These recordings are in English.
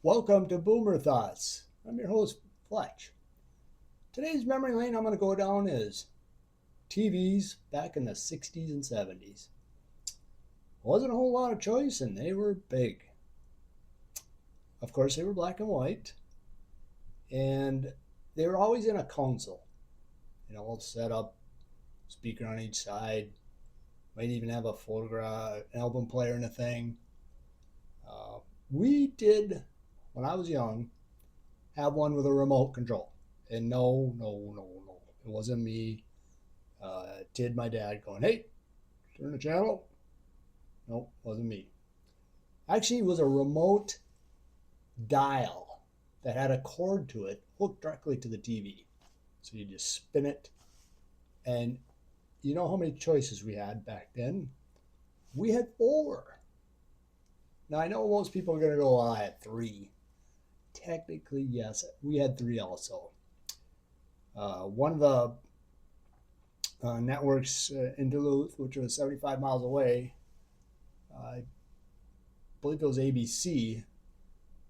Welcome to Boomer Thoughts. I'm your host, Fletch. Today's memory lane I'm going to go down is TVs back in the 60s and 70s. Wasn't a whole lot of choice, and they were big. Of course, they were black and white, and they were always in a console. All set up, speaker on each side. Might even have a photograph, album player, and a thing. Uh, we did, when I was young, have one with a remote control. And no, no, no, no. It wasn't me. Did my dad going, hey, turn the channel? Nope, wasn't me. Actually, it was a remote dial that had a cord to it hooked directly to the TV. So you just spin it. And you know how many choices we had back then? We had four. Now, I know most people are going to go, well, I had three. Technically, yes, we had three also. One of the networks in Duluth, which was 75 miles away, I believe it was ABC.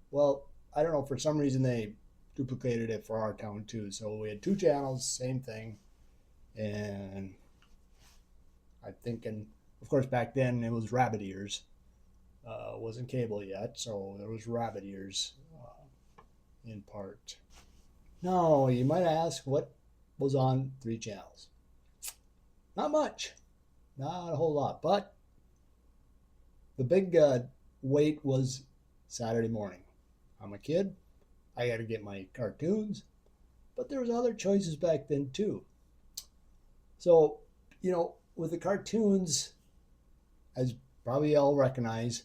Well, I don't know, for some reason they duplicated it for our town too. So we had two channels, same thing. And I'm thinking, of course, back then it was rabbit ears. Wasn't cable yet, so there was rabbit ears in part. Now, you might ask what was on three channels. Not much, not a whole lot, but the big weight was Saturday morning. I'm a kid, I got to get my cartoons, but there was other choices back then too. So, with the cartoons, as probably all recognize,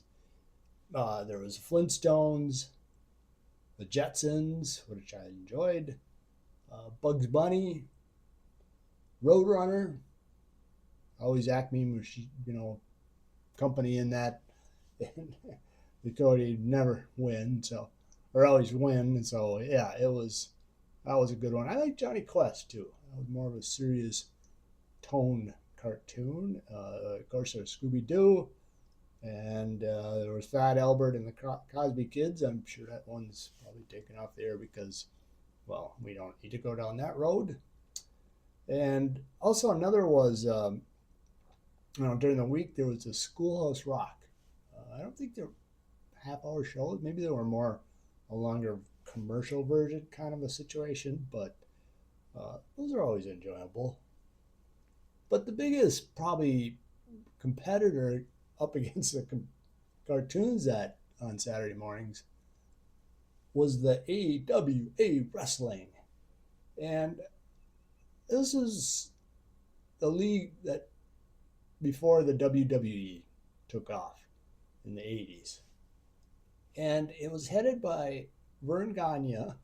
there was Flintstones, the Jetsons, which I enjoyed, Bugs Bunny, Roadrunner, always Acme, company in that. The Cody never win, so or always win, and so yeah, that was a good one. I like Johnny Quest too. That was more of a serious tone cartoon. Of course, there's Scooby Doo, and there was Fat Albert and the Cosby Kids. I'm sure that one's probably taken off the air because, well, we don't need to go down that road. And also another was, during the week there was a Schoolhouse Rock. I don't think they're half-hour shows. Maybe they were more a longer commercial version kind of a situation, but those are always enjoyable. But the biggest probably competitor up against the cartoons that on Saturday mornings was the AWA wrestling. And this is the league that before the WWE took off in the 80s. And it was headed by Vern Gagne,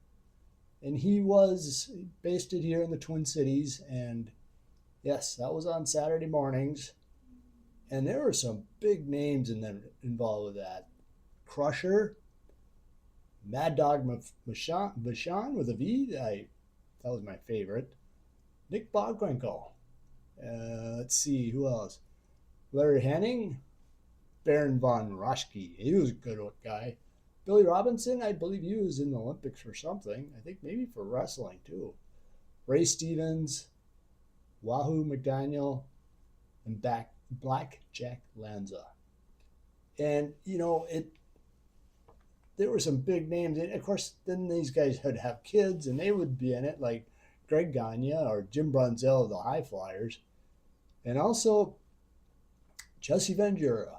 and he was based it here in the Twin Cities. And yes, that was on Saturday mornings. And there were some big names involved with that. Crusher, Mad Dog Vachon with a V. That was my favorite. Nick Bockwinkel. Let's see, who else? Larry Henning, Baron von Raschke. He was a good guy. Billy Robinson, I believe he was in the Olympics for something. I think maybe for wrestling too. Ray Stevens, Wahoo McDaniel, and Black Jack Lanza. And there were some big names. And of course, then these guys would have kids, and they would be in it, like Greg Gagne or Jim Brunzell of the High Flyers, and also Jesse Ventura,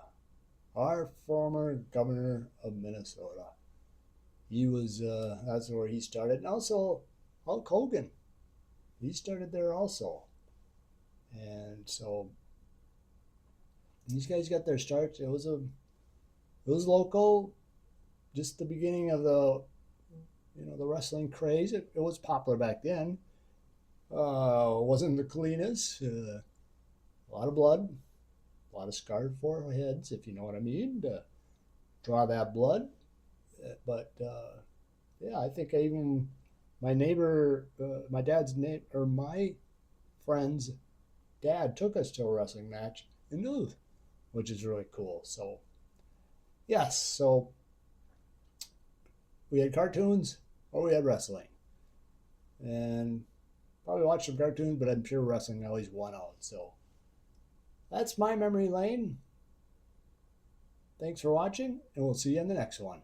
our former governor of Minnesota. He was that's where he started, and also Hulk Hogan. He started there also, and so these guys got their starts. It was local, just the beginning of the wrestling craze. It was popular back then. Wasn't the cleanest. A lot of blood, a lot of scarred foreheads, if you know what I mean, to draw that blood. But yeah, I think even my neighbor, my dad's neighbor, or my friend's dad took us to a wrestling match in Duluth, which is really cool. So, yes, so we had cartoons or we had wrestling. And probably watched some cartoons, but I'm sure wrestling always won out. So that's my memory lane. Thanks for watching, and we'll see you in the next one.